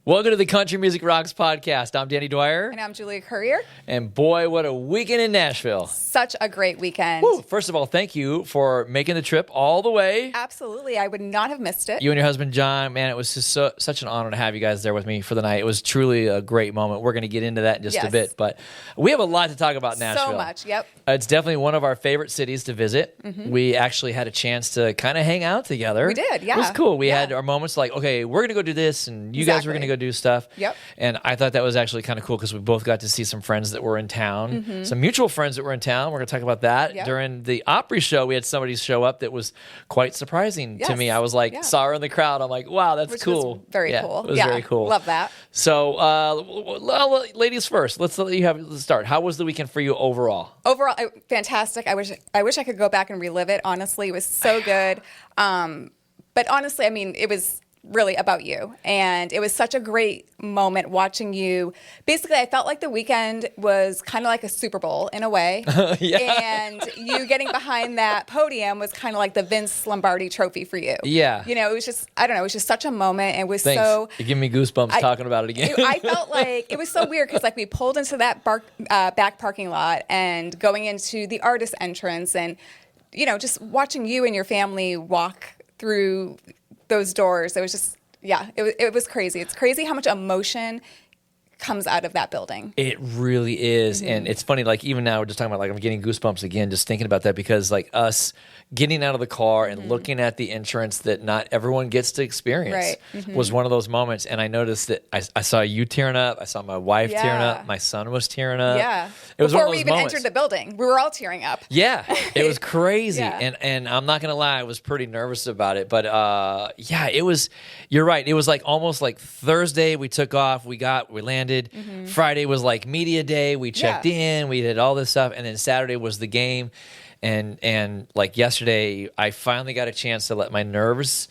Welcome to the Country Music Rocks podcast. I'm Danny Dwyer. And I'm Julia Courier. And boy, what a weekend in Nashville. Such a great weekend. Woo. First of all, thank you for making the trip all the way. Absolutely. I would not have missed it. You and your husband, John, man, it was just such an honor to have you guys there with me for the night. It was truly a great moment. We're going to get into that in just a bit. But we have a lot to talk about Nashville. So much, yep. It's definitely one of our favorite cities to visit. Mm-hmm. We actually had a chance to kind of hang out together. We did, yeah. It was cool. We had our moments like, okay, we're going to go do this, and you guys were going to go do stuff. Yep. And I thought that was actually kind of cool because we both got to see some friends that were in town, some mutual friends that were in town. We're going to talk about that. Yep. During the Opry show, we had somebody show up that was quite surprising to me. I was like, saw her in the crowd. I'm like, wow, that's cool. Was very cool. It was very cool. Love that. So, ladies first. Let's start. How was the weekend for you overall? Overall, fantastic. I wish I could go back and relive it. Honestly, it was so good. But honestly, I mean, it was really about you. And it was such a great moment watching you. Basically, I felt like the weekend was kind of like a Super Bowl in a way. And you getting behind that podium was kind of like the Vince Lombardi trophy for you. Yeah. You know, it was just, I don't know, it was just such a moment. It was Thanks. so... You're giving me goosebumps talking about it again. I felt like it was so weird because like we pulled into that back parking lot and going into the artist entrance and, you know, just watching you and your family walk through those doors. It was just, it was crazy. It's crazy how much emotion comes out of that building. It really is. And it's funny, like even now we're just talking about like I'm getting goosebumps again just thinking about that because like us getting out of the car and looking at the entrance that not everyone gets to experience was one of those moments. And I noticed that I saw you tearing up. I saw my wife tearing up. My son was tearing up. Yeah. It was Before one of those we even moments. entered the building, we were all tearing up. Yeah. It was crazy. Yeah. And I'm not going to lie, I was pretty nervous about it. But it was, you're right. It was like almost like Thursday we took off, we landed. Friday was like media day. We checked in, we did all this stuff. And then Saturday was the game. And like yesterday, I finally got a chance to let my nerves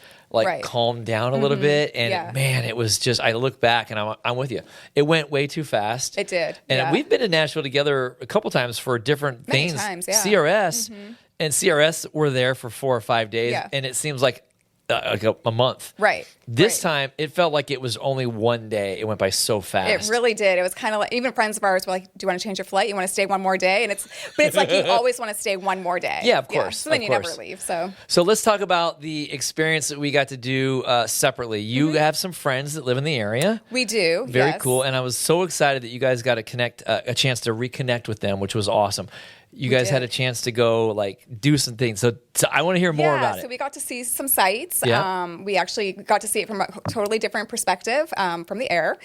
calm down a little bit. And man, it was just, I look back and I'm with you. It went way too fast. It did. And we've been to Nashville together a couple times for different Many things. times, yeah. CRS. And CRS were there for 4 or 5 days. Yeah. And it seems like a month. Right. This time, it felt like it was only one day. It went by so fast. It really did. It was kind of like, even friends of ours were like, do you want to change your flight? You want to stay one more day? And it's like you always want to stay one more day. Yeah, of course. So then you never leave. So let's talk about the experience that we got to do separately. You have some friends that live in the area. We do. Very cool. And I was so excited that you guys got to a chance to reconnect with them, which was awesome. You guys had a chance to go like do some things. So I want to hear more about it. So we got to see some sights. Yeah. We actually got to see it from a totally different perspective from the air.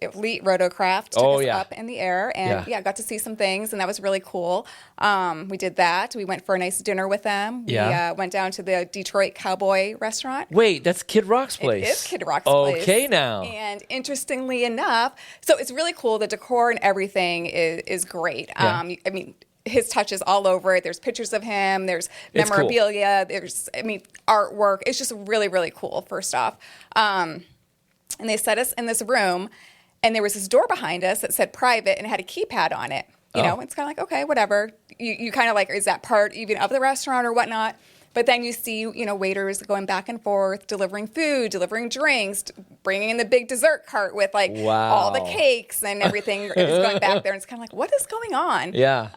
Elite rotocraft took us up in the air and got to see some things, and that was really cool. We did that. We went for a nice dinner with them. We went down to the Detroit Cowboy restaurant. Wait, that's Kid Rock's place. It is Kid Rock's place. Okay, now. And interestingly enough, so it's really cool. The decor and everything is great. I mean, his touches all over it. There's pictures of him. There's memorabilia. Cool. There's, artwork. It's just really, really cool, first off. And they set us in this room, and there was this door behind us that said private, and it had a keypad on it. You know, it's kind of like, okay, whatever. You kind of like, is that part even of the restaurant or whatnot? But then you see, waiters going back and forth, delivering food, delivering drinks, bringing in the big dessert cart with all the cakes and everything is going back there. And it's kind of like, what is going on? Yeah.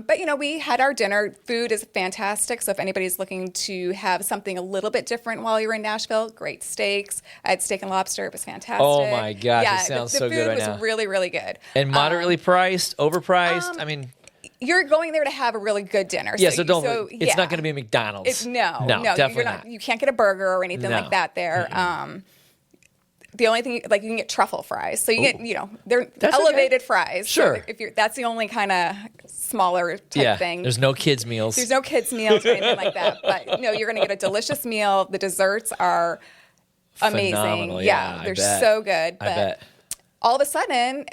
But, we had our dinner. Food is fantastic. So if anybody's looking to have something a little bit different while you're in Nashville, great steaks. I had steak and lobster. It was fantastic. Oh, my gosh. It sounds so good right now. The food was really, really good. And moderately priced, overpriced? You're going there to have a really good dinner. Yeah, so it's not going to be a McDonald's. No, definitely not. You can't get a burger or anything like that there. The only thing, you can get truffle fries. So you get, they're elevated fries. Sure. So that's the only kind of smaller type thing. There's no kids' meals. There's no kids' meals or anything like that. But, you're going to get a delicious meal. The desserts are amazing. Phenomenal. They're so good. I bet. All of a sudden,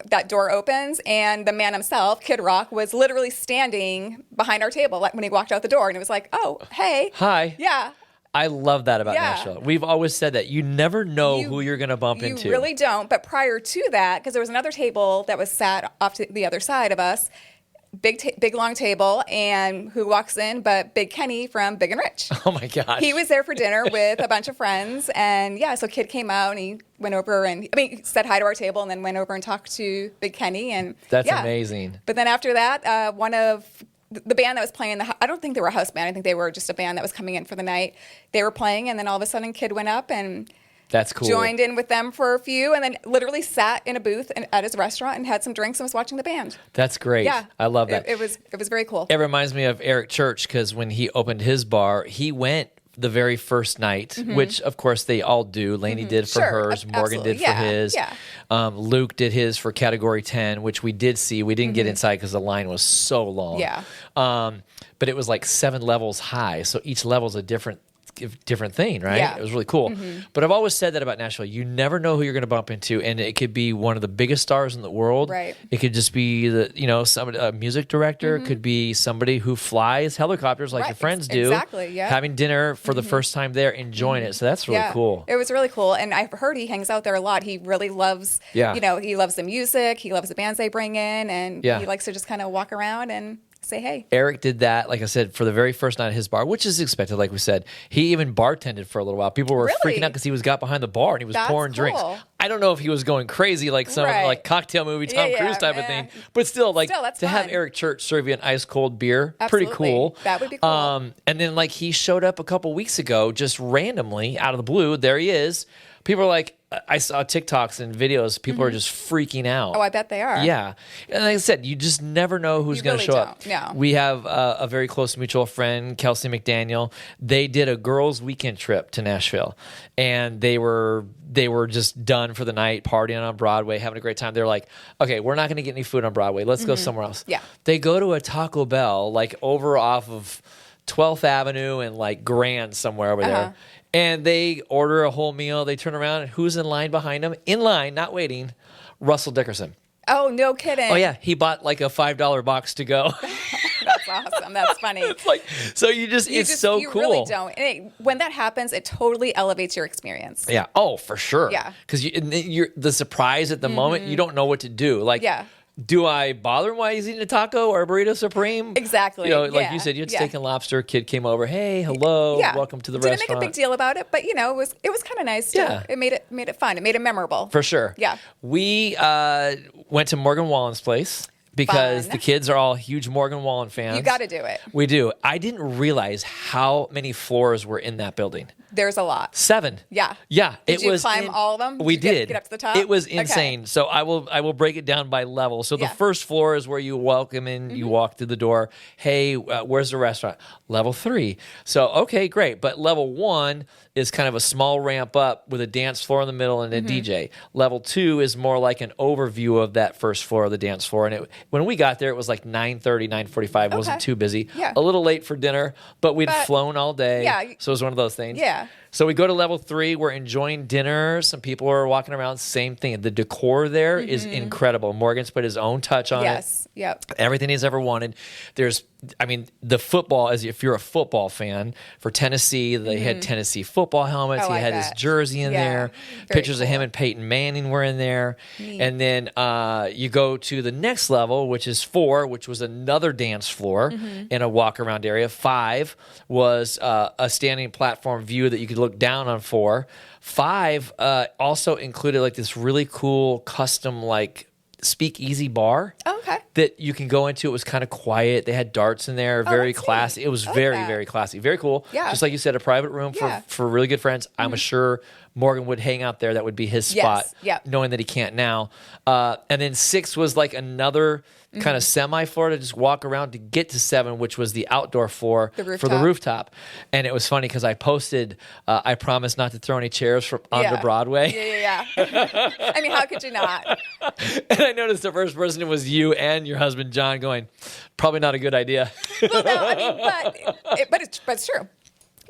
that door opens, and the man himself, Kid Rock, was literally standing behind our table when he walked out the door. And it was like, oh, hey. Hi. Yeah. I love that about Nashville. We've always said that. You never know who you're going to bump into. You really don't. But prior to that, because there was another table that was sat off to the other side of us, big long table, and who walks in but Big Kenny from Big and Rich. Oh my gosh. He was there for dinner with a bunch of friends, and so kid came out and he went over and he said hi to our table and then went over and talked to Big Kenny, and that's amazing. But then after that, one of the band that was playing, I don't think they were a house band. I think they were just a band that was coming in for the night. They were playing, and then all of a sudden kid went up and that's cool. Joined in with them for a few, and then literally sat in a booth at his restaurant and had some drinks and was watching the band. That's great. Yeah, I love that. It was very cool. It reminds me of Eric Church, because when he opened his bar, he went the very first night, which of course they all do. Lainey did for hers, Morgan did for his. Yeah. Luke did his for Category 10, which we did see. We didn't get inside because the line was so long. Yeah. But it was like 7 levels high, so each level is a different thing, right? Yeah. It was really cool. But I've always said that about Nashville. You never know who you're going to bump into, and it could be one of the biggest stars in the world. Right. It could just be somebody, a music director. It could be somebody who flies helicopters like your friends do. Exactly. Yeah. Having dinner for the first time there, enjoying it. So that's really cool. It was really cool, and I've heard he hangs out there a lot. He really loves. Yeah. He loves the music. He loves the bands they bring in, and he likes to just kind of walk around and say hey. Eric did that, like I said, for the very first night at his bar, which is expected, like we said. He even bartended for a little while. People were freaking out because he got behind the bar and he was pouring drinks. I don't know if he was going crazy like some like cocktail movie Tom Cruise type of thing, but still, like to have Eric Church serve you an ice cold beer, pretty cool. That would be cool. And then like he showed up a couple weeks ago, just randomly out of the blue. There he is. People are like, I saw TikToks and videos. People are just freaking out. Oh, I bet they are. Yeah. And like I said, you just never know who's going to show up. No. We have a very close mutual friend, Kelsey McDaniel. They did a girls' weekend trip to Nashville, and they were just done for the night, partying on Broadway, having a great time. They're like, okay, we're not going to get any food on Broadway. Let's go somewhere else. Yeah. They go to a Taco Bell, like over off of 12th Avenue and like Grand somewhere over there. And they order a whole meal. They turn around, and who's in line behind them? In line, not waiting, Russell Dickerson. Oh, no kidding. Oh, yeah. He bought like a $5 box to go. That's awesome. That's funny. It's like, so it's so cool. You really don't. And when that happens, it totally elevates your experience. Yeah. Oh, for sure. Yeah. Because you're the surprise at the moment, you don't know what to do. Like, do I bother him while he's eating a taco or a burrito supreme? Exactly. Like you said, you had steak and lobster. Kid came over. Hey, hello. Welcome to the restaurant. Didn't make a big deal about it, but it was kind of nice too. Yeah. It made it fun. It made it memorable. For sure. Yeah. We went to Morgan Wallen's place because the kids are all huge Morgan Wallen fans. You got to do it. We do. I didn't realize how many floors were in that building. There's a lot. 7. Yeah. Yeah. Did you climb all of them? We did. Get up to the top? It was insane. Okay. So I will break it down by level. So the first floor is where you welcome in, you walk through the door. Hey, where's the restaurant? Level 3. So, okay, great. But level 1 is kind of a small ramp up with a dance floor in the middle and a DJ. Level 2 is more like an overview of that first floor of the dance floor. And when we got there, it was like 9:30, 9:45. It wasn't too busy. Yeah. A little late for dinner, but we'd flown all day. Yeah. So it was one of those things. Yeah. So we go to level 3. We're enjoying dinner. Some people are walking around. Same thing. The decor there is incredible. Morgan's put his own touch on it. Yes. Yep. Everything he's ever wanted. The football, as if you're a football fan, for Tennessee, they had Tennessee football helmets. He had his jersey in there. Pictures of him and Peyton Manning were in there. Neat. And then you go to the next level, which is 4, which was another dance floor in a walk-around area. 5 was a standing platform view that you could look down on 4. 5 also included like this really cool custom like speakeasy bar that you can go into. It was kind of quiet. They had darts in there, very classy. It was very, very classy. Very cool. Yeah. Just like you said, a private room for really good friends. I'm sure Morgan would hang out there. That would be his spot, knowing that he can't now. And then 6 was like another kind of semi-floor to just walk around to get to 7, which was the outdoor floor for the rooftop. And it was funny because I posted, I promised not to throw any chairs from onto Broadway. Yeah. I mean, how could you not? And I noticed the first person was you and your husband, John, going, probably not a good idea. Well, no, I mean, but it's true.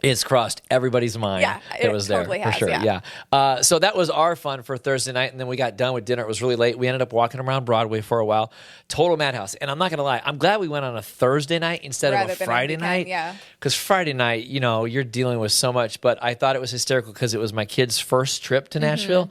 It's crossed everybody's mind. Yeah, it was totally there for sure. Yeah. So that was our fun for Thursday night, and then we got done with dinner. It was really late. We ended up walking around Broadway for a while. Total madhouse. And I'm not gonna lie, I'm glad we went on a Thursday night instead of a Friday night. Yeah. Because Friday night, you're dealing with so much. But I thought it was hysterical because it was my kid's first trip to Nashville,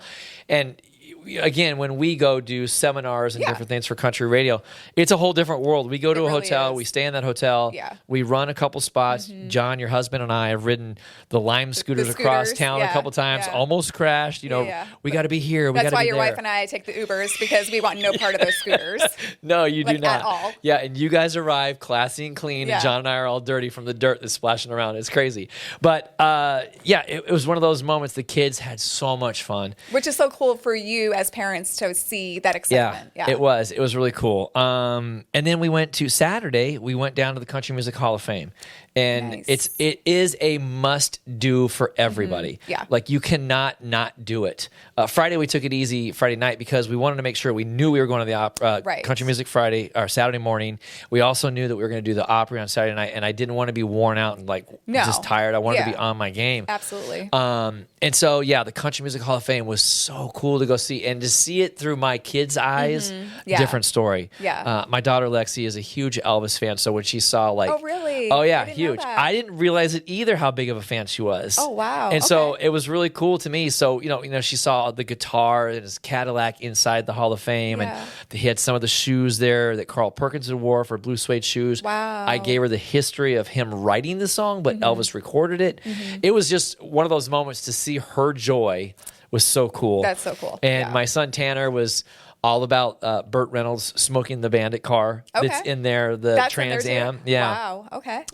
and again, when we go do seminars and different things for country radio, it's a whole different world. We go to a hotel, we stay in that hotel, we run a couple spots. John, your husband, and I have ridden the Lime scooters across town a couple times, almost crashed. We got to be here. That's why your wife and I take the Ubers, because we want no part of those scooters. No, you do not. At all. Yeah, and you guys arrive classy and clean, and John and I are all dirty from the dirt that's splashing around. It's crazy. But it was one of those moments. The kids had so much fun. Which is so cool for you as parents to see that excitement. Yeah, it was. It was really cool. And then we went to Saturday. We went down to the Country Music Hall of Fame. And it is a must do for everybody. Yeah. Like, you cannot not do it. Friday, we took it easy Friday night because we wanted to make sure we knew we were going to the Country Music Friday or Saturday morning. We also knew that we were going to do the Opry on Saturday night, and I didn't want to be worn out and just tired. I wanted to be on my game. Absolutely. And so, the Country Music Hall of Fame was so cool to go see, and to see it through my kids' eyes, different story. Yeah. My daughter Lexi is a huge Elvis fan, so when she saw oh, really? Oh yeah, huge. I didn't realize it either how big of a fan she was. Oh wow. And so it was really cool to me. So she saw the guitar and his Cadillac inside the Hall of Fame, and he had some of the shoes there that Carl Perkins had wore for blue suede shoes. Wow. I gave her the history of him writing the song, but Elvis recorded it. It was just one of those moments to see her joy was so cool. That's so cool. And my son Tanner was all about Burt Reynolds smoking the Bandit car that's in there, that's Trans Am. Yeah. Wow. Okay.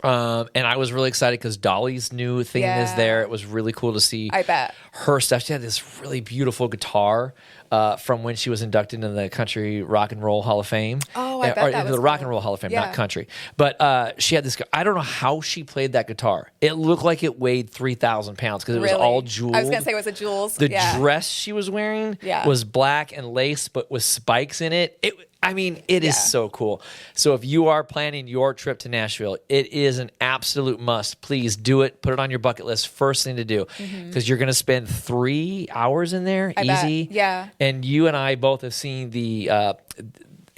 And I was really excited because Dolly's new theme is there. It was really cool to see her stuff. She had this really beautiful guitar from when she was inducted into the Country Rock and Roll Hall of Fame. Oh, I bet that was the Rock and Roll Hall of Fame, not country. But she had this. I don't know how she played that guitar. It looked like it weighed 3,000 pounds because it was all jeweled. I was gonna say, was it jewels? The dress she was wearing was black and lace, but with spikes in it. It is so cool. So if you are planning your trip to Nashville, it is an absolute must. Please do it. Put it on your bucket list. First thing to do, because you're going to spend 3 hours in there, easy. Bet. Yeah. And you and I both have seen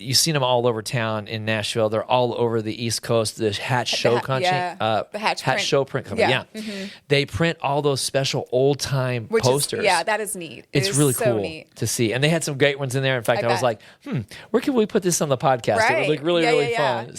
you've seen them all over town in Nashville. They're all over the East Coast. The Hatch Show Company. The Hatch Show Print Company. Yeah. They print all those special old time posters. That is neat. It's really cool to see. And they had some great ones in there. In fact, I was like, where can we put this on the podcast? Right. It would look really fun.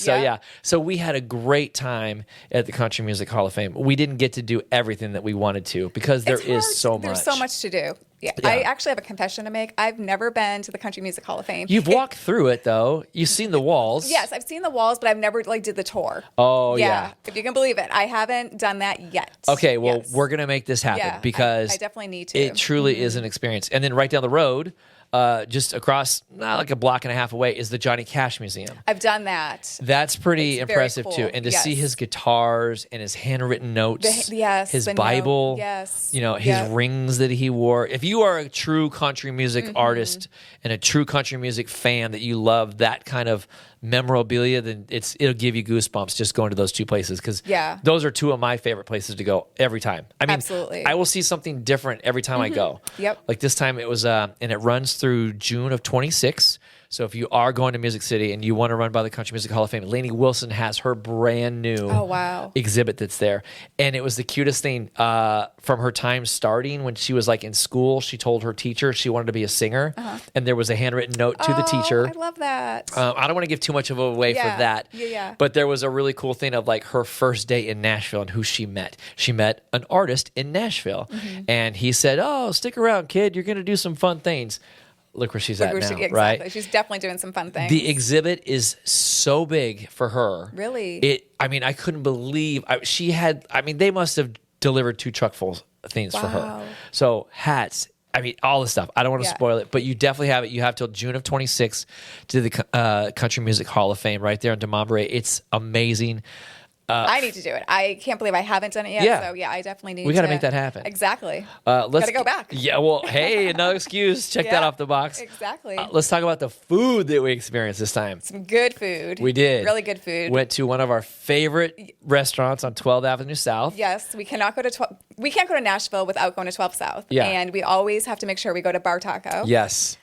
So we had a great time at the Country Music Hall of Fame. We didn't get to do everything that we wanted to because there is so much. There's so much to do. Yeah. I actually have a confession to make. I've never been to the Country Music Hall of Fame. You've walked through it, though. You've seen the walls. Yes, I've seen the walls, but I've never did the tour. Oh, yeah. If you can believe it. I haven't done that yet. Okay, well, we're going to make this happen because I definitely need to. It truly is an experience. And then right down the road, just across, like a block and a half away, is the Johnny Cash Museum. I've done that. That's pretty impressive, too. And to see his guitars and his handwritten notes, his Bible, his rings that he wore. If you are a true country music artist and a true country music fan that you love that kind of memorabilia, then it'll give you goosebumps just going to those two places because those are two of my favorite places to go every time. I mean, absolutely. I will see something different every time I go. Yep. Like this time it was, and it runs through June of 26. So if you are going to Music City and you want to run by the Country Music Hall of Fame, Lainey Wilson has her brand new exhibit that's there. And it was the cutest thing from her time starting when she was like in school. She told her teacher she wanted to be a singer. And there was a handwritten note to the teacher. I love that. I don't want to give too much of a away for that. But there was a really cool thing of like her first day in Nashville and who she met. She met an artist in Nashville. And he said, "Oh, stick around, kid. You're going to do some fun things." Look where she's at now, right? She's definitely doing some fun things. The exhibit is so big for her. Really? I couldn't believe they must have delivered 2 truckfuls of things for her. So hats, all the stuff. I don't want to spoil it, but you definitely have it. You have till June of 26 to the Country Music Hall of Fame right there in Demembray. It's amazing. I need to do it. I can't believe I haven't done it yet. So I definitely need to. We got to make that happen. Exactly. Let's go back. Yeah. Well, hey, another excuse. Check that off the box. Exactly. Let's talk about the food that we experienced this time. Some good food. We did. Really good food. Went to one of our favorite restaurants on 12th Avenue South. Yes, we cannot go to we can't go to Nashville without going to 12th South. Yeah. And we always have to make sure we go to Bar Taco. Yes.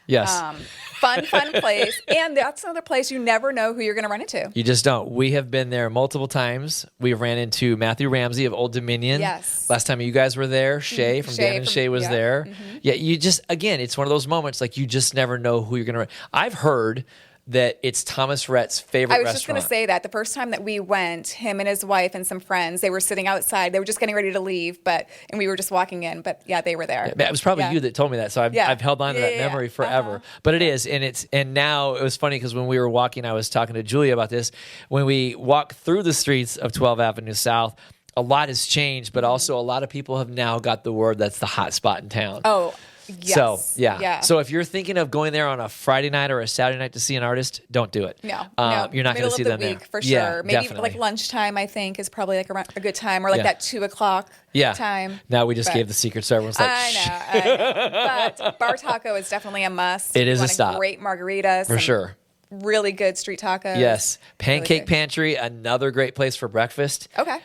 Fun place. And that's another place you never know who you're going to run into. You just don't. We have been there multiple times. times. We ran into Matthew Ramsey of Old Dominion. Yes. Last time you guys were there, Shay from Dan and Shay was there. Mm-hmm. Yeah, you just, again, it's one of those moments like you just never know who you're going to. I've heard that it's Thomas Rhett's favorite restaurant. I was just going to say that the first time that we went, him and his wife and some friends, they were sitting outside. They were just getting ready to leave, and we were just walking in. But yeah, they were there. Yeah, it was probably you that told me that, so I've held on to that memory forever. But it is, and now it was funny because when we were walking, I was talking to Julia about this. When we walk through the streets of 12th Avenue South, a lot has changed, but also a lot of people have now got the word that's the hot spot in town. Oh. Yes. So, yeah. So if you're thinking of going there on a Friday night or a Saturday night to see an artist, don't do it. No. You're not going to see them there. For sure. Yeah, maybe definitely. like lunchtime, I think, is probably like a good time, or like that 2:00 time. Now we just gave the secret, so everyone's like, I know. But Bar Taco is definitely a must. It is a stop. Great margaritas. For sure. Really good street tacos. Yes. Pancake really Pantry, another great place for breakfast. Okay.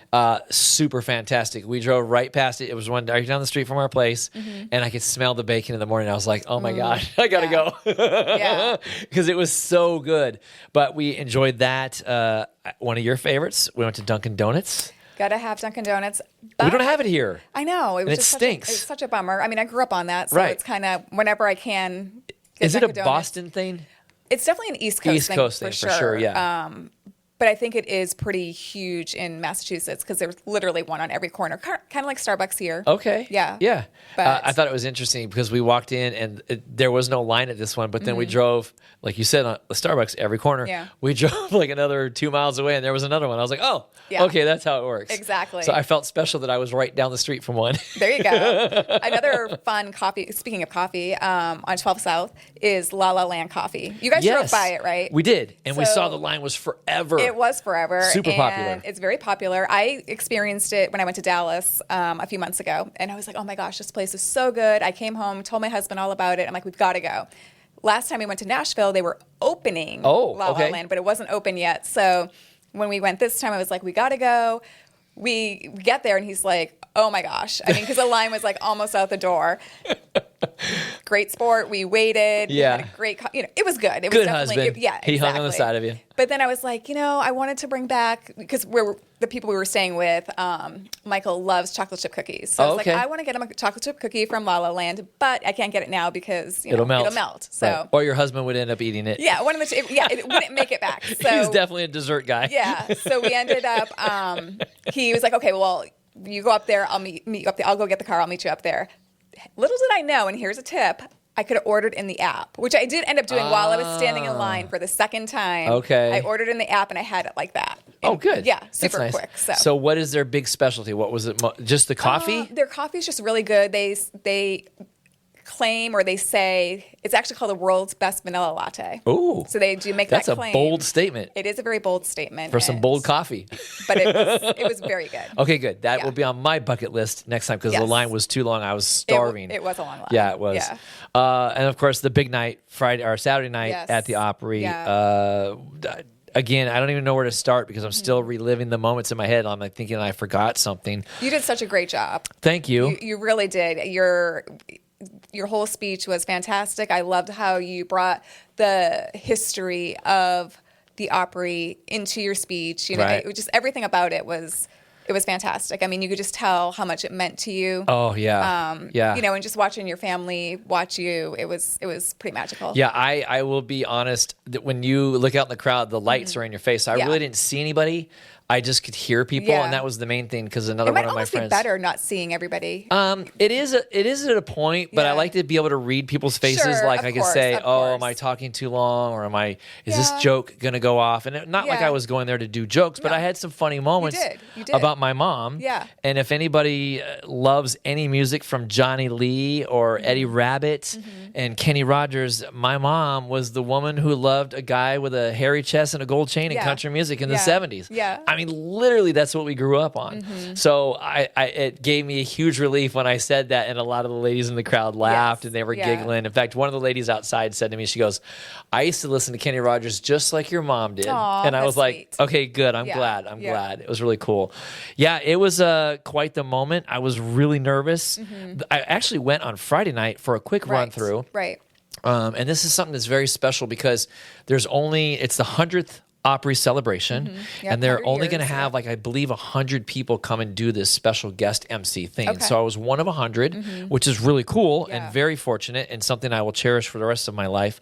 Super fantastic. We drove right past it. It was one right down the street from our place, and I could smell the bacon in the morning. I was like, oh my God, I got to go. Yeah. Because it was so good. But we enjoyed that. One of your favorites, we went to Dunkin' Donuts. Gotta have Dunkin' Donuts. We don't have it here. I know. It was it stinks. It's such a bummer. I mean, I grew up on that, so it's kind of whenever I can. Is it a Donuts. Boston thing? It's definitely an East Coast thing, for sure. Yeah. But I think it is pretty huge in Massachusetts because there's literally one on every corner, kind of like Starbucks here. Okay. Yeah. Yeah. But I thought it was interesting because we walked in and there was no line at this one, but then we drove, like you said, on the Starbucks every corner. Yeah. We drove like another 2 miles away and there was another one. I was like, oh, okay, that's how it works. Exactly. So I felt special that I was right down the street from one. There you go. Another fun coffee, speaking of coffee, on 12 South is La La Land Coffee. You guys drove by it, right? We did. And we saw the line was forever. It was forever. Super popular. And it's very popular. I experienced it when I went to Dallas a few months ago. And I was like, oh my gosh, this place is so good. I came home, told my husband all about it. I'm like, we've got to go. Last time we went to Nashville, they were opening La La Land, but it wasn't open yet. So when we went this time, I was like, we got to go. We get there and he's like, oh my gosh. I mean, because the line was like almost out the door. Great sport. We waited. Yeah. We had a great, it was good. It was good definitely, husband. He hung on the side of you. But then I was like, I wanted to bring back, because the people we were staying with, Michael loves chocolate chip cookies. So I was like, I want to get him a chocolate chip cookie from La La Land, but I can't get it now because it'll melt. So, right. Or your husband would end up eating it. Yeah, one of the two. Yeah, it wouldn't make it back. So he's definitely a dessert guy. Yeah. So we ended up. He was like, okay, well, you go up there. I'll meet you up there. I'll go get the car. I'll meet you up there. Little did I know, and here's a tip. I could have ordered in the app, which I did end up doing while I was standing in line for the second time. Okay. I ordered in the app, and I had it like that. And, good. Yeah, super That's nice. quick. So what is their big specialty? What was it? Just the coffee? Their coffee is just really good. They claim, or they say, it's actually called the world's best vanilla latte. Ooh. So they do make that claim. That's a bold statement. It is a very bold statement. For some bold coffee. But it was very good. Okay, good. That will be on my bucket list next time because the line was too long. I was starving. It was a long line. Yeah, it was. Yeah. And of course, the big night, Friday or Saturday night at the Opry. Yeah. Again, I don't even know where to start because I'm still reliving the moments in my head. I'm like thinking I forgot something. You did such a great job. Thank you. You really did. Your whole speech was fantastic. I loved how you brought the history of the Opry into your speech. Just everything about it was fantastic. I mean, you could just tell how much it meant to you. Oh yeah, and just watching your family watch you, it was pretty magical. Yeah, I will be honest that when you look out in the crowd, the lights are in your face. So I really didn't see anybody. I just could hear people, and that was the main thing. Because another one of my friends. It might almost be better not seeing everybody. It is at a point, but I like to be able to read people's faces. Sure, like I could say, "Oh, am I talking too long?" or "Is this joke gonna go off?" And not like I was going there to do jokes, but I had some funny moments You did. about my mom. Yeah. And if anybody loves any music from Johnny Lee or Eddie Rabbitt and Kenny Rogers, my mom was the woman who loved a guy with a hairy chest and a gold chain in country music in the 70s. Yeah. I mean, literally, that's what we grew up on. So it gave me a huge relief when I said that, and a lot of the ladies in the crowd laughed and they were giggling. In fact, one of the ladies outside said to me, she goes, "I used to listen to Kenny Rogers just like your mom did." Aww, and I was like, sweet. "Okay, good. I'm glad. I'm glad." It was really cool. Yeah, it was quite the moment. I was really nervous. I actually went on Friday night for a quick run through. Right. And this is something that's very special because it's the 100th Opry celebration, Yep, and they're 100 only going to years, have like I believe 100 people come and do this special guest MC thing. Okay. So I was one of 100, which is really cool Yeah. and very fortunate, and something I will cherish for the rest of my life.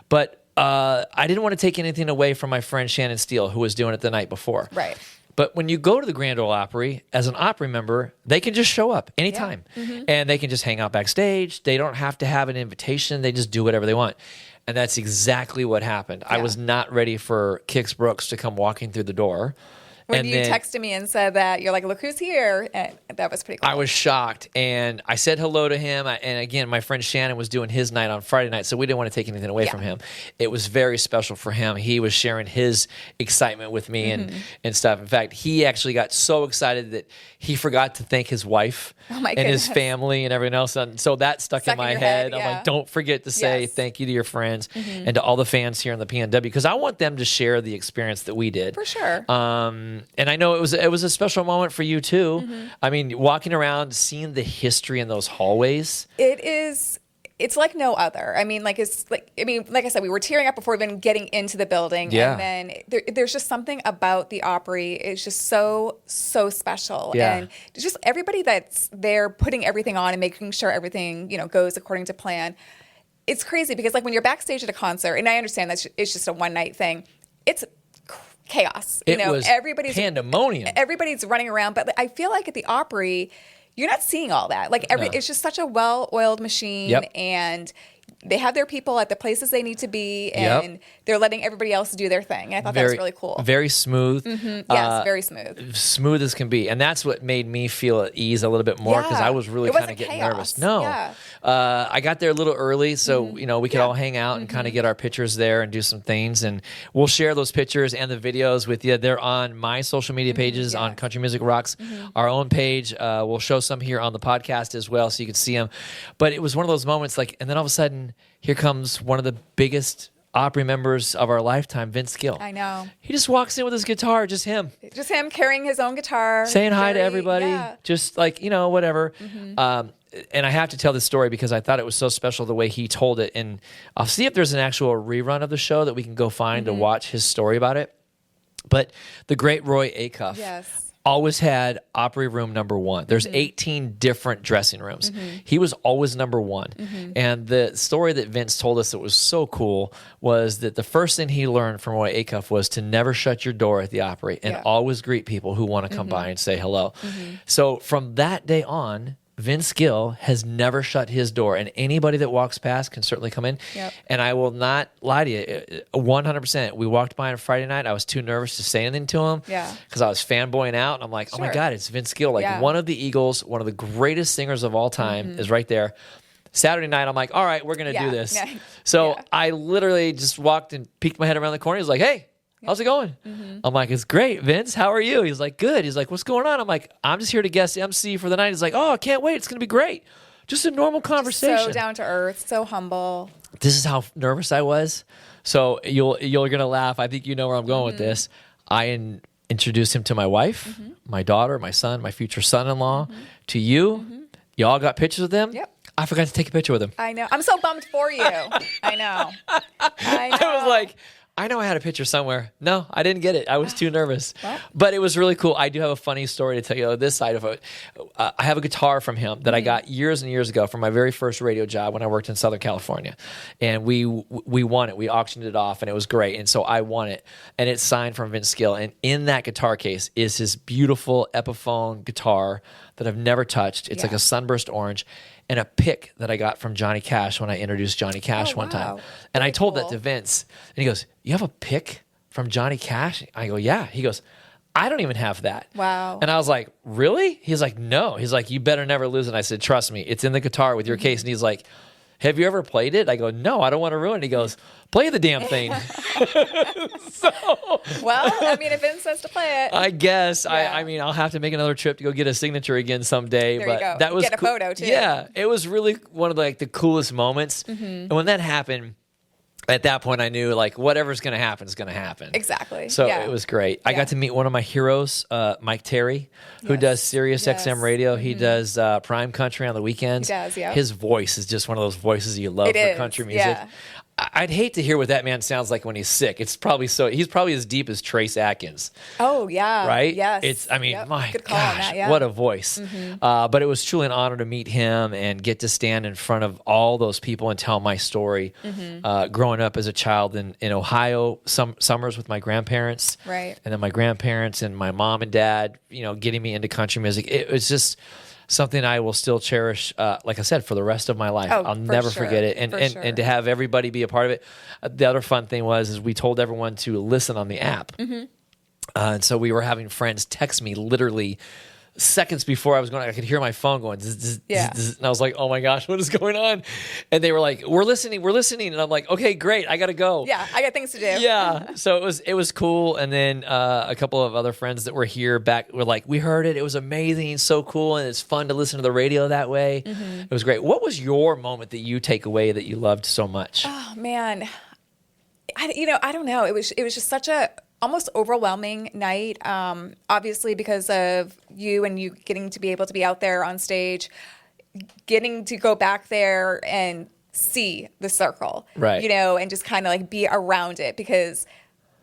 But I didn't want to take anything away from my friend Shannon Steele, who was doing it the night before. Right. But when you go to the Grand Ole Opry, as an Opry member, they can just show up anytime. And they can just hang out backstage. They don't have to have an invitation. They just do whatever they want. And that's exactly what happened. I was not ready for Kix Brooks to come walking through the door. When you texted me and said that, you're like, look who's here. And that was pretty cool. I was shocked. And I said hello to him. And again, my friend Shannon was doing his night on Friday night, so we didn't want to take anything away from him. It was very special for him. He was sharing his excitement with me and stuff. In fact, he actually got so excited that he forgot to thank his wife and his family and everyone else. And so that stuck in my head. I'm like, don't forget to say thank you to your friends and to all the fans here in the PNW, because I want them to share the experience that we did. For sure. And I know it was a special moment for you too. I mean, walking around, seeing the history in those hallways. It's like no other. I mean, like I said, we were tearing up before even getting into the building. Yeah. And then there's just something about the Opry. It's just so special. Yeah. And it's just everybody that's there putting everything on and making sure everything, goes according to plan. It's crazy because like when you're backstage at a concert, and I understand that it's just a one night thing, it's chaos. It was everybody's pandemonium. Everybody's running around, but I feel like at the Opry, you're not seeing all that. Like it's just such a well-oiled machine, and they have their people at the places they need to be, and they're letting everybody else do their thing. And I thought that was really cool. Very smooth. Yes, very smooth. Smooth as can be. And that's what made me feel at ease a little bit more, because I was really kind of getting nervous. No. Yeah. I got there a little early, so we could all hang out and kind of get our pictures there and do some things. And we'll share those pictures and the videos with you. They're on my social media pages, on Country Music Rocks, our own page. We'll show some here on the podcast as well, so you can see them. But it was one of those moments, and then all of a sudden, here comes one of the biggest Opry members of our lifetime, Vince Gill. I know. He just walks in with his guitar, just him. Just him carrying his own guitar. Saying hi to everybody. Just whatever. And I have to tell this story because I thought it was so special the way he told it. And I'll see if there's an actual rerun of the show that we can go find to watch his story about it. But the great Roy Acuff always had Opry room number one. There's 18 different dressing rooms. He was always number one. And the story that Vince told us that was so cool was that the first thing he learned from Roy Acuff was to never shut your door at the Opry and always greet people who want to come by and say hello. So from that day on, Vince Gill has never shut his door, and anybody that walks past can certainly come in. And I will not lie to you, 100%. We walked by on Friday night. I was too nervous to say anything to him because I was fanboying out, and I'm like, oh my God, it's Vince Gill. One of the Eagles, one of the greatest singers of all time is right there. Saturday night, I'm like, all right, we're going to do this. So I literally just walked and peeked my head around the corner. He was like, hey, how's it going? I'm like, it's great, Vince. How are you? He's like, good. He's like, what's going on? I'm like, I'm just here to guest MC for the night. He's like, oh, I can't wait. It's going to be great. Just a normal conversation. So down to earth, so humble. This is how nervous I was. So you're going to laugh. I think you know where I'm going with this. I introduced him to my wife, my daughter, my son, my future son-in-law, to you. You all got pictures of them? Yep. I forgot to take a picture with him. I know. I'm so bummed for you. I know. I was like, I know I had a picture somewhere. No, I didn't get it. I was too nervous. But it was really cool. I do have a funny story to tell you this side of it. I have a guitar from him that I got years and years ago from my very first radio job when I worked in Southern California. And we won it. We auctioned it off, and it was great. And so I won it. And it's signed from Vince Gill. And in that guitar case is his beautiful Epiphone guitar that I've never touched. It's like a sunburst orange. And a pick that I got from Johnny Cash when I introduced Johnny Cash one time. And I told that to Vince. And he goes, you have a pick from Johnny Cash? I go, yeah. He goes, I don't even have that. Wow. And I was like, really? He's like, no. He's like, you better never lose it. And I said, trust me, it's in the guitar with your case. And he's like, have you ever played it? I go, no, I don't want to ruin it. He goes, play the damn thing. Well, I mean, if Vince says to play it. I guess. I mean, I'll have to make another trip to go get a signature again someday. There but you go. That was get a photo, too. Yeah, it was really one of the coolest moments. And when that happened, at that point, I knew whatever's going to happen is going to happen. Exactly. So it was great. I got to meet one of my heroes, Mike Terry, who does Sirius XM radio. He does Prime Country on the weekends. He does, yeah. His voice is just one of those voices you love for country music. Yeah. I'd hate to hear what that man sounds like when he's sick. He's probably as deep as Trace Atkins. Oh yeah. Right? Yes. My Good call on gosh, that, yeah. what a voice. But it was truly an honor to meet him and get to stand in front of all those people and tell my story. Growing up as a child in Ohio, some summers with my grandparents. Right. And then my grandparents and my mom and dad, getting me into country music. It was just something I will still cherish, like I said, for the rest of my life. I'll never forget it. And to have everybody be a part of it. The other fun thing is we told everyone to listen on the app. And so we were having friends text me literally seconds before I was going. I could hear my phone going, zzz, zzz, zzz, and I was like, oh my gosh, what is going on? And they were like, we're listening. And I'm like, okay, great. I got to go. Yeah, I got things to do. Yeah. So it was cool. And then a couple of other friends that were here back were like, we heard it. It was amazing. So cool. And it's fun to listen to the radio that way. It was great. What was your moment that you take away that you loved so much? Oh man. I don't know. It was just such a almost overwhelming night. Obviously because of you getting to be able to be out there on stage, getting to go back there and see the circle, right? And just kind of like be around it, because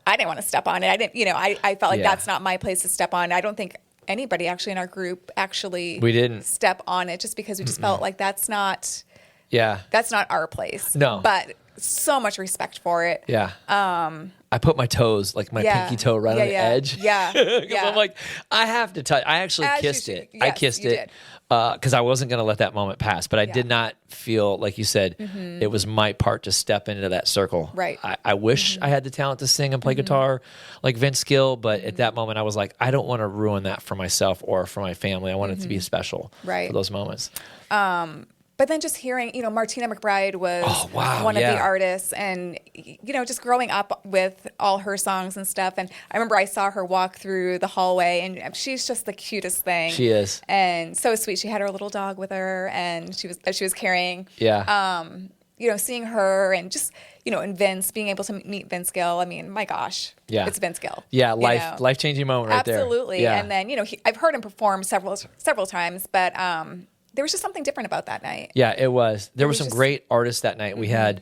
I didn't want to step on it. I didn't, I felt like that's not my place to step on. I don't think anybody actually in our group we didn't step on it, just because we just felt like that's not our place. No, but so much respect for it. Yeah. I put my toes, like my pinky toe, right on the edge. Yeah. I'm like, I have to touch. I actually kissed it. Yes, I kissed it because I wasn't going to let that moment pass. But I did not feel, like you said, it was my part to step into that circle. Right. I wish I had the talent to sing and play guitar like Vince Gill. But at that moment, I was like, I don't want to ruin that for myself or for my family. I want it to be special for those moments. But then just hearing, Martina McBride was one of the artists, and, just growing up with all her songs and stuff. And I remember I saw her walk through the hallway, and she's just the cutest thing. She is. And so sweet. She had her little dog with her, and she was carrying. Yeah. Seeing her and just, and Vince, being able to meet Vince Gill. I mean, my gosh. Yeah. It's Vince Gill. Yeah. Life-changing moment right there. Absolutely. Yeah. And then, I've heard him perform several times, but, there was just something different about that night. Yeah, it was. There were some great artists that night. We had,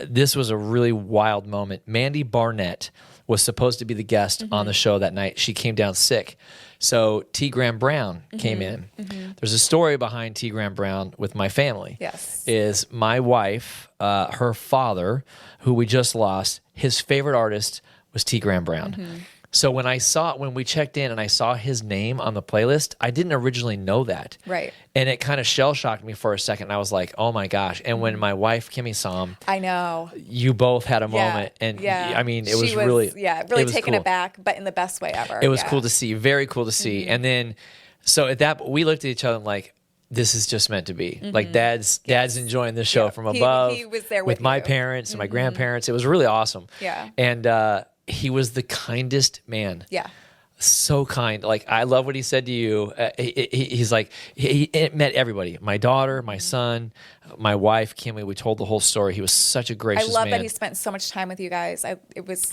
this was a really wild moment. Mandy Barnett was supposed to be the guest on the show that night. She came down sick. So T. Graham Brown came in. There's a story behind T. Graham Brown with my family. Yes. Is my wife, her father, who we just lost, his favorite artist was T. Graham Brown. So when we checked in and I saw his name on the playlist, I didn't originally know that. Right. And it kind of shell-shocked me for a second. I was like, oh my gosh. And when my wife, Kimmy, saw him. I know. You both had a moment. And I mean, it was really taken aback, but in the best way ever. It was cool to see. Very cool to see. And then, so at that, we looked at each other and like, this is just meant to be. Like dad's enjoying this show from above. He was there with my parents and my grandparents. It was really awesome. Yeah. And, he was the kindest man. Yeah. So kind. Like, I love what he said to you. He's like, he met everybody. My daughter, my son, my wife, Kimmy. We told the whole story. He was such a gracious man. I love that he spent so much time with you guys.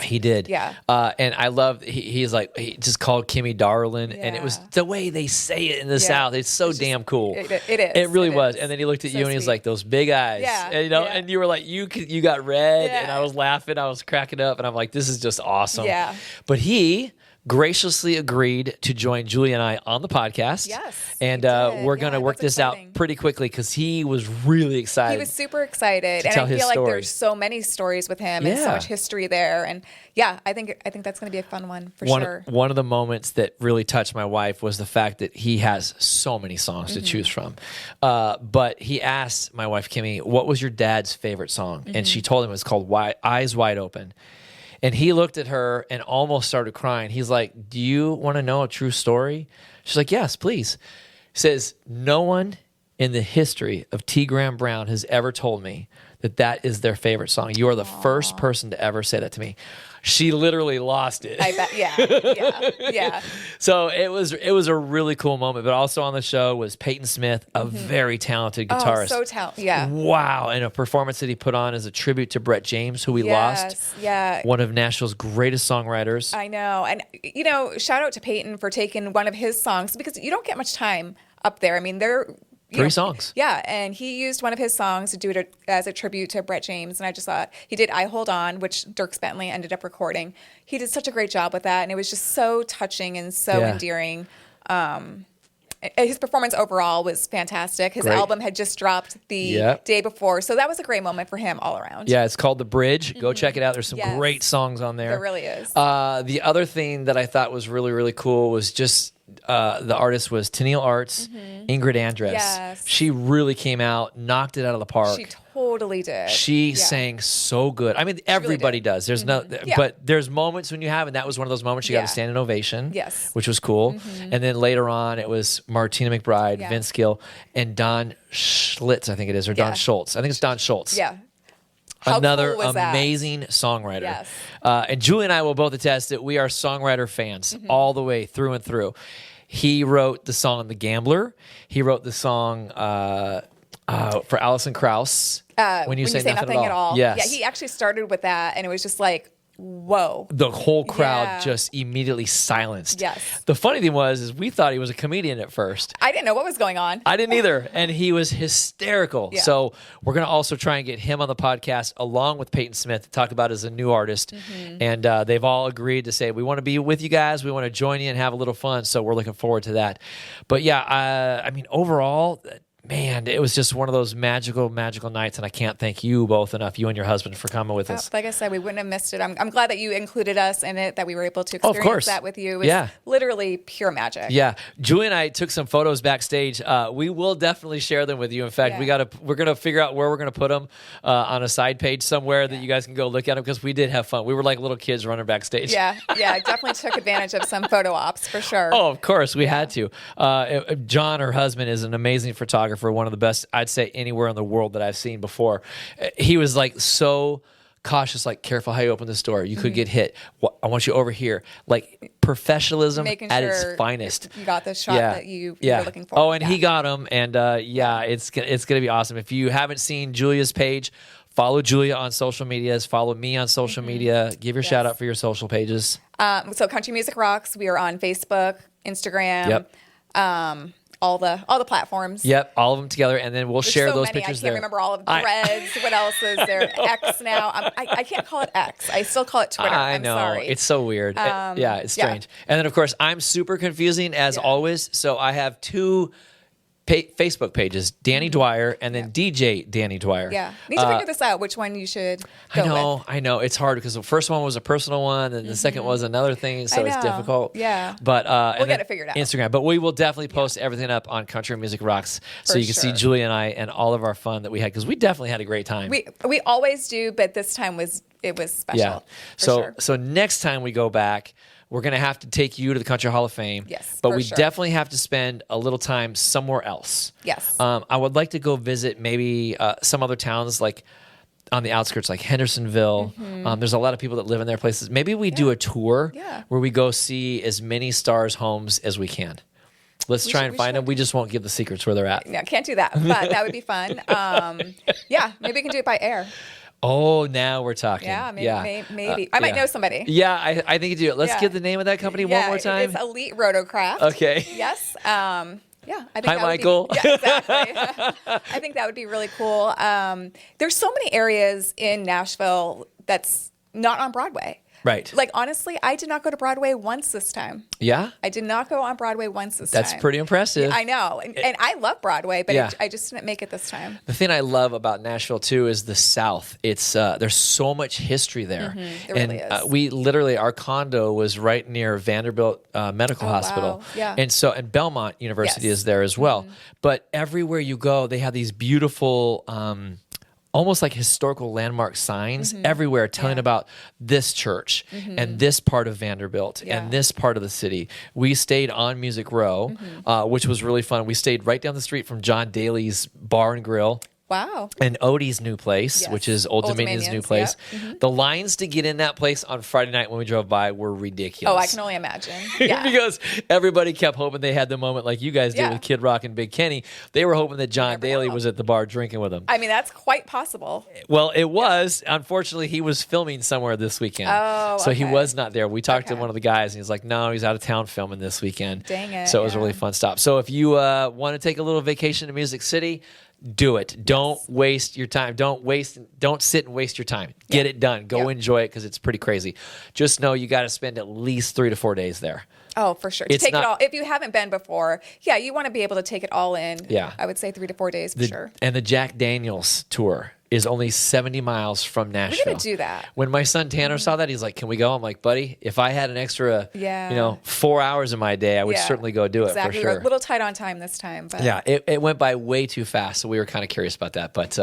He did. Yeah. And I love, he's like, he just called Kimmy darling. And it was the way they say it in the South. It's so damn cool. It is. It really was. And then he looked at you and he's like, those big eyes. Yeah. And, and you were like, you got red. And I was laughing. I was cracking up. And I'm like, this is just awesome. Yeah. But he graciously agreed to join Julie and I on the podcast. Yes. And we're going to work this out pretty quickly because he was really excited. He was super excited. And I feel like there's so many stories with him and so much history there. And I think that's going to be a fun one for sure. One of the moments that really touched my wife was the fact that he has so many songs to choose from. But he asked my wife, Kimmy, what was your dad's favorite song? And she told him it was called Eyes Wide Open. And he looked at her and almost started crying. He's like, do you want to know a true story? She's like, yes, please. He says, no one in the history of T. Graham Brown has ever told me that is their favorite song. You are the first person to ever say that to me. She literally lost it. I bet. Yeah. So it was a really cool moment. But also on the show was Peyton Smith, a very talented guitarist. Oh, so talented. Yeah. Wow. And a performance that he put on as a tribute to Brett James, who we lost. Yeah. One of Nashville's greatest songwriters. I know. And, shout out to Peyton for taking one of his songs, because you don't get much time up there. I mean, they're 3 songs. Yeah, and he used one of his songs to do it as a tribute to Brett James, and I just thought he did "I Hold On," which Dierks Bentley ended up recording. He did such a great job with that, and it was just so touching and so endearing. His performance overall was fantastic. His album had just dropped the day before, so that was a great moment for him all around. Yeah, it's called The Bridge. Go check it out. There's some great songs on there. There really is. The other thing that I thought was really, really cool was just the artist was Tennille Arts, Ingrid Andress. Yes. She really came out, knocked it out of the park. She totally did. She sang so good. I mean, everybody does. There's but there's moments when you have, and that was one of those moments you got a standing ovation. Yes. Which was cool. And then later on, it was Martina McBride, Vince Gill, and Don Schlitz, I think it is, or Don Schultz. I think it's Don Schultz. Yeah. Another cool amazing songwriter. Yes. And Julie and I will both attest that we are songwriter fans all the way through and through. He wrote the song The Gambler. He wrote the song for Alison Krauss. When you say nothing at all. Yes. Yeah, he actually started with that, and it was just like, whoa. The whole crowd just immediately silenced. Yes. The funny thing is we thought he was a comedian at first. I didn't know what was going on. I didn't either. And he was hysterical. Yeah. So we're going to also try and get him on the podcast along with Peyton Smith to talk about as a new artist. And they've all agreed to say, we want to be with you guys. We want to join you and have a little fun. So we're looking forward to that. But yeah, I mean, overall, man, it was just one of those magical, magical nights, and I can't thank you both enough, you and your husband, for coming with us. Like I said, we wouldn't have missed it. I'm glad that you included us in it, that we were able to experience that with you. It was literally pure magic. Yeah. Julie and I took some photos backstage. We will definitely share them with you. In fact, we're gonna figure out where we're gonna put them on a side page somewhere that you guys can go look at them, because we did have fun. We were like little kids running backstage. Yeah. I definitely took advantage of some photo ops for sure. Oh, of course, we had to. John, her husband, is an amazing photographer, one of the best, I'd say, anywhere in the world that I've seen before. He was like so cautious, like, careful how you open this door. You could get hit. I want you over here. Like, professionalism at its finest. You got the shot that you were looking for. Oh, and he got him. And it's going to be awesome. If you haven't seen Julia's page, follow Julia on social medias. Follow me on social media. Give your shout out for your social pages. So Country Music Rocks. We are on Facebook, Instagram. All the platforms. Yep, all of them together, and then we'll share those many. pictures I can't remember all of Threads. What else is there? X now. I can't call it X. I still call it Twitter. I know. Sorry. It's so weird. It's strange. And then, of course, I'm super confusing as always, so I have 2 Facebook pages, Danny Dwyer and then DJ Danny Dwyer. Yeah. Need to figure this out, which one you should go with. I know. It's hard because the first one was a personal one and the second was another thing, so it's difficult. Yeah. But we'll get it figured out. Instagram. But we will definitely post everything up on Country Music Rocks so you can see Julie and I and all of our fun that we had, because we definitely had a great time. We always do, but this time was special. Yeah. So next time we go back, we're going to have to take you to the Country Hall of Fame. Yes, but we definitely have to spend a little time somewhere else. Yes. I would like to go visit maybe some other towns, like on the outskirts, like Hendersonville. There's a lot of people that live in their places. Maybe we do a tour where we go see as many stars' homes as we can. Let's try and find them. We just won't give the secrets where they're at. Yeah, can't do that, but that would be fun. Maybe we can do it by air. Oh, now we're talking. Yeah, maybe. I might know somebody. Yeah, I think you do it. Let's get the name of that company one more time. It's Elite Rotocraft. Okay. Yes. I think Hi, Michael. Exactly. I think that would be really cool. There's so many areas in Nashville that's not on Broadway. Right. Like, honestly, I did not go to Broadway once this time. Yeah? I did not go on Broadway once this time. That's pretty impressive. I know. And I love Broadway, but I just didn't make it this time. The thing I love about Nashville, too, is the South. It's there's so much history there. There really is. We literally, our condo was right near Vanderbilt Medical Hospital. Wow. Yeah. And Belmont University is there as well. But everywhere you go, they have these beautiful almost like historical landmark signs everywhere telling about this church and this part of Vanderbilt and this part of the city. We stayed on Music Row, which was really fun. We stayed right down the street from John Daly's Bar and Grill. Wow. And Odie's new place, Yes. which is Old Dominion's new place. Yep. Mm-hmm. The lines to get in that place on Friday night when we drove by were ridiculous. Oh, I can only imagine. Yeah. Because everybody kept hoping they had the moment like you guys did with Kid Rock and Big Kenny. They were hoping that John Daly was at the bar drinking with them. I mean, that's quite possible. Well, it was. Unfortunately, he was filming somewhere this weekend. Oh, so he okay. was not there. We talked to one of the guys, and he's like, no, he's out of town filming this weekend. Dang it. So it was a really fun stop. So if you want to take a little vacation to Music City, do it. Don't waste your time. Don't sit and waste your time. Get it done. Go enjoy it because it's pretty crazy. Just know you got to spend at least 3 to 4 days there. Oh, for sure. To take it all. If you haven't been before, you want to be able to take it all in. Yeah. I would say 3 to 4 days for sure. And the Jack Daniels tour is only 70 miles from Nashville. We're going to do that. When my son Tanner saw that, he's like, can we go? I'm like, buddy, if I had an extra 4 hours in my day, I would certainly go do it for sure. We're a little tight on time this time. But. Yeah, it went by way too fast, so we were kind of curious about that. But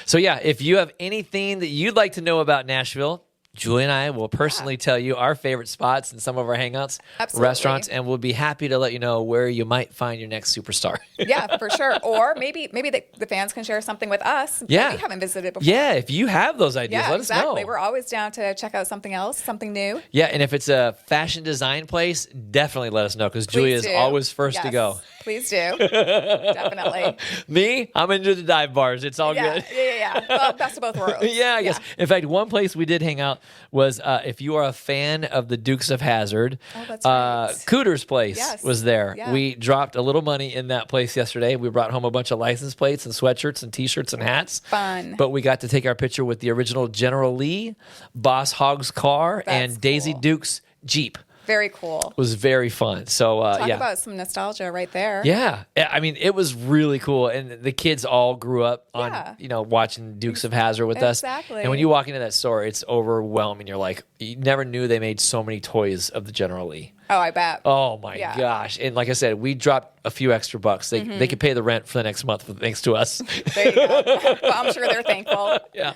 if you have anything that you'd like to know about Nashville, Julie and I will personally tell you our favorite spots and some of our hangouts, restaurants, and we'll be happy to let you know where you might find your next superstar. Yeah, for sure. Or maybe the fans can share something with us that we haven't visited before. Yeah, if you have those ideas, let us know. We're always down to check out something else, something new. Yeah, and if it's a fashion design place, definitely let us know because Julia is always first to go. Please do. Definitely. Me, I'm into the dive bars. It's all good. Yeah. Well, best of both worlds. I guess. In fact, one place we did hang out was if you are a fan of the Dukes of Hazzard, that's right. Cooter's place was there. Yeah. We dropped a little money in that place yesterday. We brought home a bunch of license plates and sweatshirts and T-shirts and hats. Fun. But we got to take our picture with the original General Lee, Boss Hogg's car, and Daisy Duke's Jeep. Very cool. It was very fun. So, Talk about some nostalgia right there. Yeah. I mean, it was really cool. And the kids all grew up on, watching Dukes of Hazzard with us. Exactly. And when you walk into that store, it's overwhelming. You're like, you never knew they made so many toys of the General Lee. Oh, I bet. Oh, my gosh. And like I said, we dropped a few extra bucks. They could pay the rent for the next month thanks to us. There you go. Well, I'm sure they're thankful. Yeah.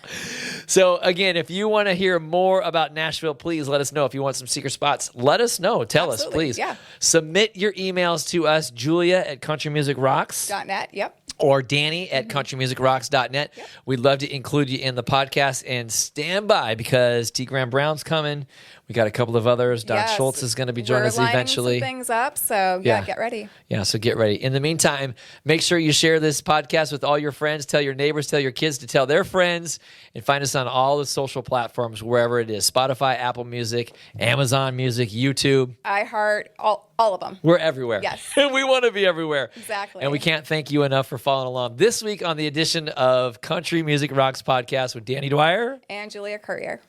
So, again, if you want to hear more about Nashville, please let us know. If you want some secret spots, let us know. Tell us, please. Yeah. Submit your emails to us, Julia at countrymusicrocks.net. Yep. Or Danny at countrymusicrocks.net. Yep. We'd love to include you in the podcast and stand by because T. Graham Brown's coming. We got a couple of others. Don Schultz is going to be joining us eventually. Some things up, so get ready. Yeah, so get ready. In the meantime, make sure you share this podcast with all your friends. Tell your neighbors, tell your kids to tell their friends, and find us on all the social platforms, wherever it is. Spotify, Apple Music, Amazon Music, YouTube. iHeart, all of them. We're everywhere. Yes. We want to be everywhere. Exactly. And we can't thank you enough for following along this week on the edition of Country Music Rocks podcast with Danny Dwyer and Julia Courier.